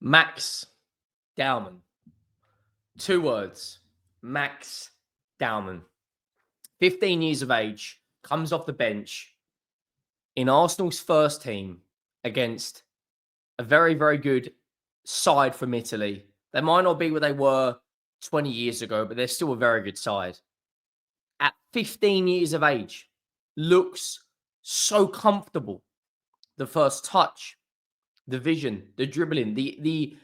Max Dowman. 2 words. Max Dowman. 15 years of age, comes off the bench in Arsenal's first team against a very, very good side from Italy. They might not be where they were 20 years ago, but they're still a very good side. At 15 years of age, looks so comfortable. The first touch, the vision, the dribbling, the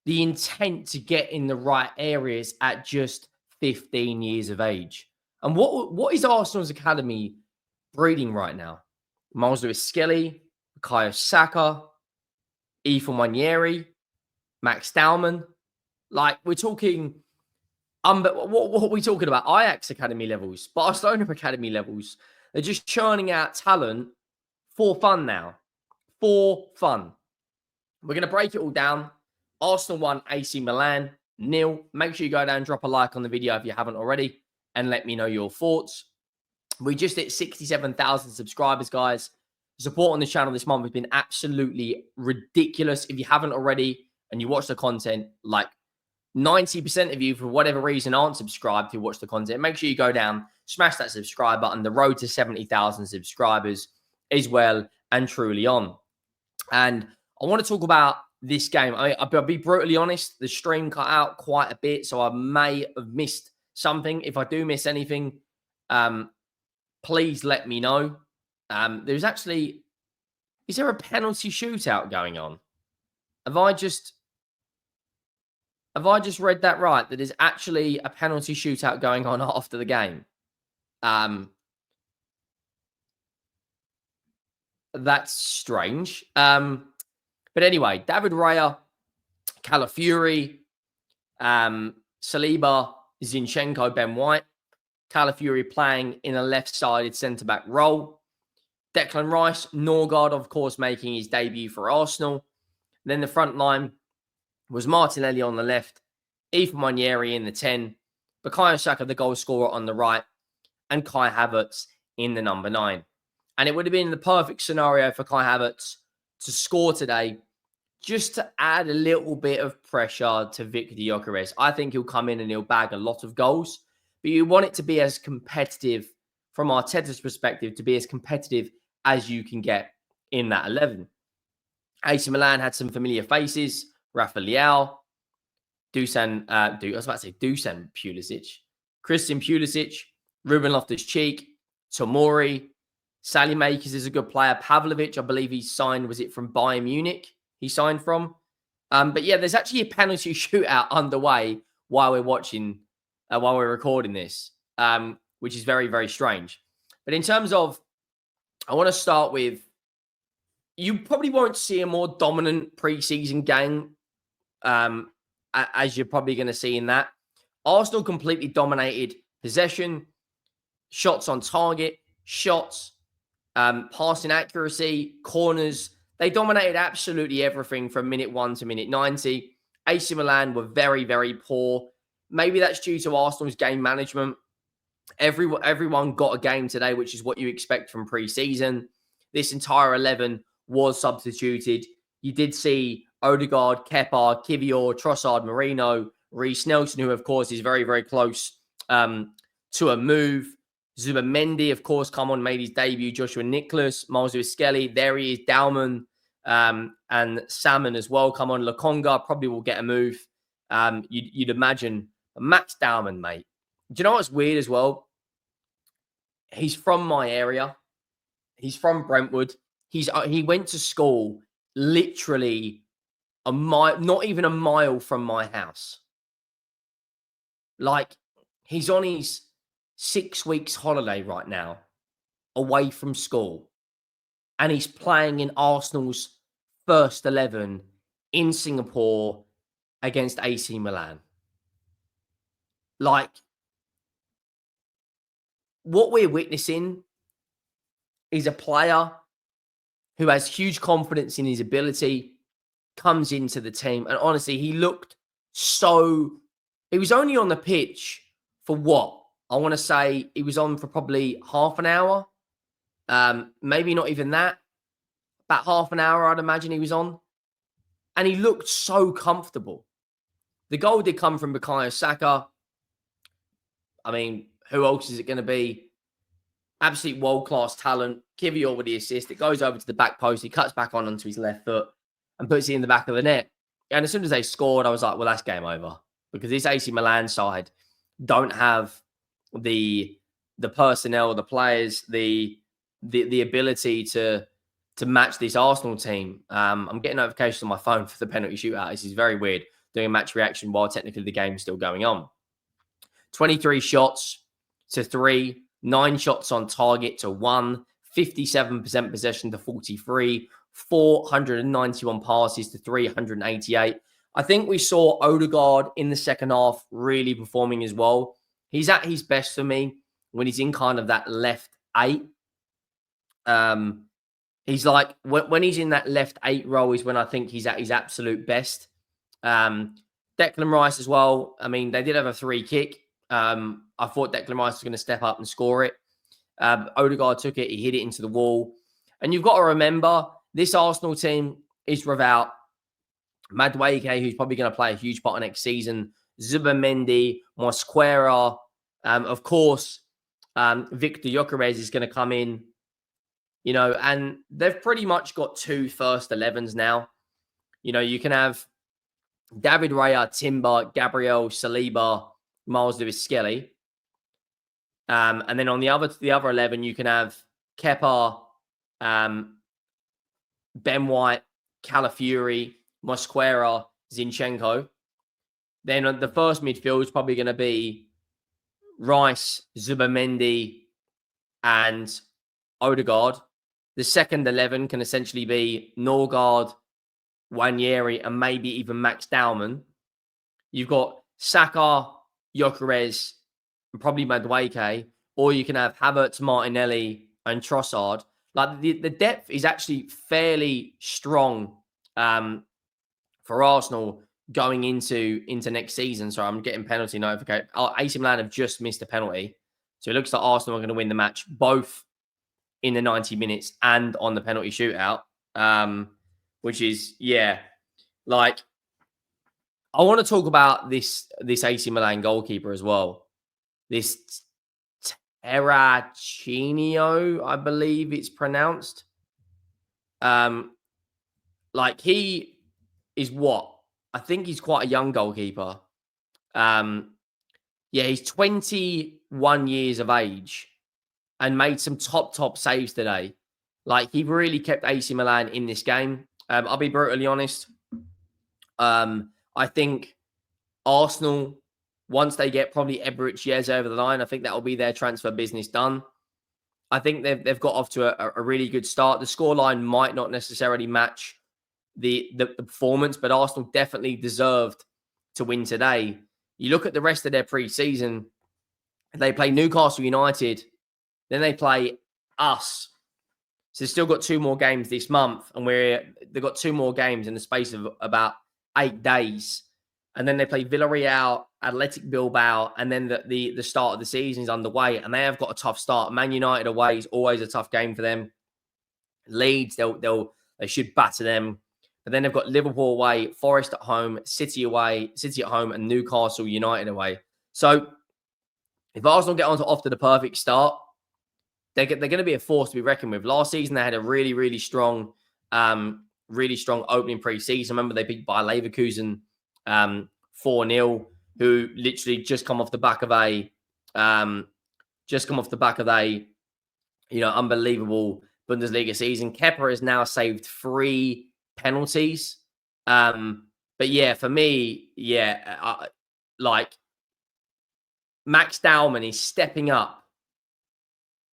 intent to get in the right areas at just 15 years of age. And what is Arsenal's academy breeding right now? Miles Lewis-Skelly, Bakayo Saka, Ethan Wanyeri, Max Dowman. Like, we're talking, what are we talking about? Ajax academy levels, Barcelona academy levels. They're just churning out talent for fun now. For fun. We're going to break it all down. Arsenal 1, AC Milan 0. Make sure you go down and drop a like on the video if you haven't already and let me know your thoughts. We just hit 67,000 subscribers, guys. The support on the channel this month has been absolutely ridiculous. If you haven't already and you watch the content, like 90% of you, for whatever reason, aren't subscribed who watch the content, make sure you go down, smash that subscribe button. The road to 70,000 subscribers is well and truly on. And I want to talk about this game. I'll be brutally honest, the stream cut out quite a bit, so I may have missed something. If I do miss anything, please let me know. There's actually, is there a penalty shootout going on? Have I just read that right? That there's actually a penalty shootout going on after the game. That's strange. But anyway, David Raya, Calafiori, Saliba, Zinchenko, Ben White. Calafiori playing in a left-sided centre-back role. Declan Rice, Ødegaard, of course, making his debut for Arsenal. Then the front line was Martinelli on the left, Ethan Wanyeri in the 10, Bakayo Saka, the goal scorer, on the right, and Kai Havertz in the number 9. And it would have been the perfect scenario for Kai Havertz to score today, just to add a little bit of pressure to Victor Gyökeres. I think he'll come in and he'll bag a lot of goals, but you want it to be as competitive, from Arteta's perspective, to be as competitive as you can get in that 11. AC Milan had some familiar faces: Rafael, Dusan Pulisic, Christian Pulisic, Ruben Loftus-Cheek, Tomori, Sally Makers is a good player. Pavlovic, I believe he signed, was it from Bayern Munich? He signed from. But yeah, there's actually a penalty shootout underway while we're watching, while we're recording this, which is very, very strange. But in terms of, I want to start with, you probably won't see a more dominant preseason game as you're probably going to see in that. Arsenal completely dominated possession, shots on target, shots, passing accuracy, corners. They dominated absolutely everything from minute 1 to minute 90. AC Milan were very, very poor. Maybe that's due to Arsenal's game management. Everyone got a game today, which is what you expect from pre-season. This entire 11 was substituted. You did see Odegaard, Kepa, Kivior, Trossard, Marino, Reece Nelson, who, of course, is very, very close to a move. Zubimendi, of course, come on, made his debut. Joshua Nicholas, Miles Lewis-Skelly, there he is. Dowman and Salmon as well. Come on, Lokonga probably will get a move. You'd imagine. Max Dowman, mate. Do you know what's weird as well? He's from my area. He's from Brentwood. He went to school literally a mile, not even a mile from my house. Like, he's on his 6 weeks holiday right now, away from school, and he's playing in Arsenal's first 11 in Singapore against AC Milan. Like, what we're witnessing is a player who has huge confidence in his ability, comes into the team, and honestly, he looked so... He was only on the pitch for what? I want to say he was on for probably half an hour. Maybe not even that. About half an hour, I'd imagine he was on. And he looked so comfortable. The goal did come from Bakayo Saka. I mean, who else is it going to be? Absolute world-class talent. Kivior with the assist. It goes over to the back post. He cuts back onto his left foot and puts it in the back of the net. And as soon as they scored, I was like, well, that's game over. Because this AC Milan side don't have the personnel, the players, the ability to match this Arsenal team. I'm getting notifications on my phone for the penalty shootout. This is very weird, doing a match reaction while technically the game's still going on. 23 shots to 3, 9 shots on target to 1, 57% possession to 43, 491 passes to 388. I think we saw Odegaard in the second half really performing as well. He's at his best for me when he's in kind of that left 8. He's like, when he's in that left 8 role is when I think he's at his absolute best. Declan Rice as well. I mean, they did have a free kick. I thought Declan Rice was going to step up and score it. Odegaard took it. He hit it into the wall. And you've got to remember, this Arsenal team is without Madueke, who's probably going to play a huge part next season. Zubimendi, Mosquera. Of course, Victor Gyökeres is going to come in. You know, and they've pretty much got 2 first 11s now. You know, you can have David Raya, Timber, Gabriel, Saliba, Miles Lewis-Skelly. And then on the other 11, you can have Kepa, Ben White, Calafiori, Mosquera, Zinchenko. Then the first midfield is probably going to be Rice, Zubimendi, and Odegaard. The second 11 can essentially be Norgard, Wanyeri, and maybe even Max Dowman. You've got Saka, Gyökeres, and probably Madueke, or you can have Havertz, Martinelli, and Trossard. Like the depth is actually fairly strong for Arsenal going into next season. So I'm getting penalty notification. AC Milan have just missed a penalty, so it looks like Arsenal are going to win the match both in the 90 minutes and on the penalty shootout, which is, yeah, like, I want to talk about this AC Milan goalkeeper as well. This Terrachinio, I believe it's pronounced. Like, he is what? I think he's quite a young goalkeeper. Yeah, he's 21 years of age and made some top saves today. Like, he really kept AC Milan in this game. I'll be brutally honest. I think Arsenal, once they get probably Eberechi Eze over the line, I think that will be their transfer business done. I think they've got off to a really good start. The scoreline might not necessarily match the performance, but Arsenal definitely deserved to win today. You look at the rest of their pre-season, they play Newcastle United, then they play us. So they've still got 2 more games this month, and they've got 2 more games in the space of about 8 days. And then they play Villarreal, Athletic Bilbao, and then the start of the season is underway, and they have got a tough start. Man United away is always a tough game for them. Leeds, they should batter them. But then they've got Liverpool away, Forest at home, City away, City at home, and Newcastle United away. So if Arsenal get off to the perfect start, they're going to be a force to be reckoned with. Last season, they had a really strong opening pre-season. Remember, they beat Bayer Leverkusen 4-0, who literally just come off the back of a unbelievable Bundesliga season. Kepa has now saved 3 penalties. But yeah, for me, like, Max Dowman is stepping up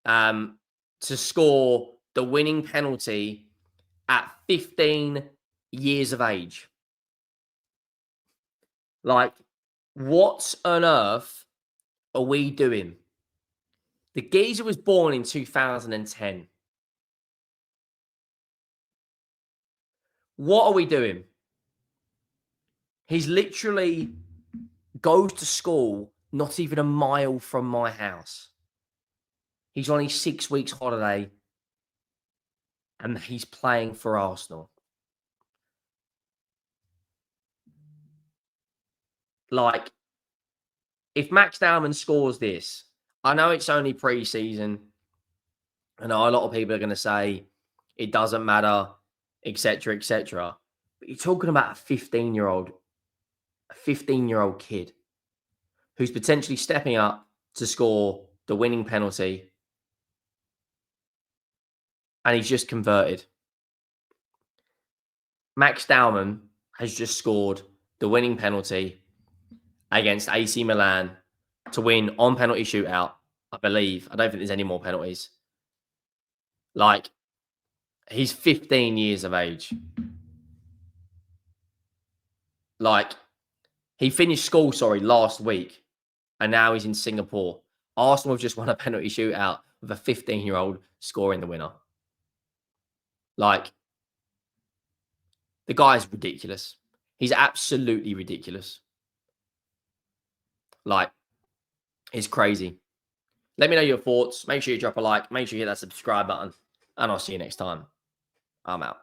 to score the winning penalty at 15 years of age. Like, what on earth are we doing? The geezer was born in 2010. What are we doing? He's literally goes to school not even a mile from my house. He's on his 6 weeks holiday and he's playing for Arsenal. Like, if Max Dowman scores this, I know it's only pre-season. I know a lot of people are going to say it doesn't matter, etc., etc. But you're talking about a 15-year-old kid who's potentially stepping up to score the winning penalty, and he's just converted. Max Dowman has just scored the winning penalty against AC Milan to win on penalty shootout, I believe. I don't think there's any more penalties. Like, he's 15 years of age. Like, he finished school, last week, and now he's in Singapore. Arsenal have just won a penalty shootout with a 15-year-old scoring the winner. Like, the guy's ridiculous. He's absolutely ridiculous. Like, it's crazy. Let me know your thoughts. Make sure you drop a like. Make sure you hit that subscribe button. And I'll see you next time. I'm out.